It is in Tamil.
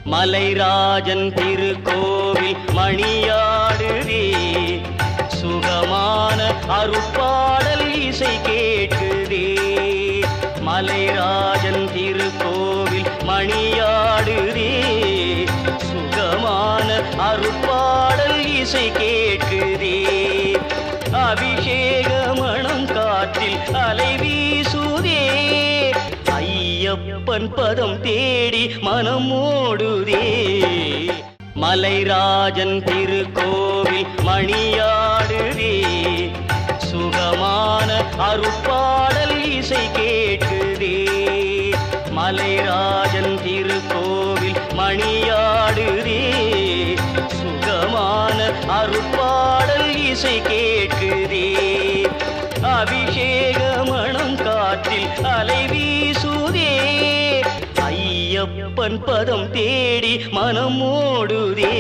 மலைராஜன் திருக்கோவில் மணியாடுதே, சுகமான அருட்பாடல் இசை கேட்குதே. மலைராஜன் திருக்கோவில் மணியாடுதே, சுகமான அருட்பாடல் இசை கேட்குதே. அபிஷேக மணம் காற்றில் அலை வீசுதே, ஐயப்பன் பதம் தேடி மனம் ஓடுதே. மலைராஜன் திருக்கோவில் மணியாடுதே, சுகமான அருட்பாடல் இசை கேட்குதே. மலைராஜன் திருக்கோவில் மணியாடுதே, சுகமான அருட்பாடல் இசை கேட்குதே. அபிஷேக மணம் காற்றில் அலை வீசுதே, ஐயப்பன் பதம் தேடி மனம் ஓடுதே.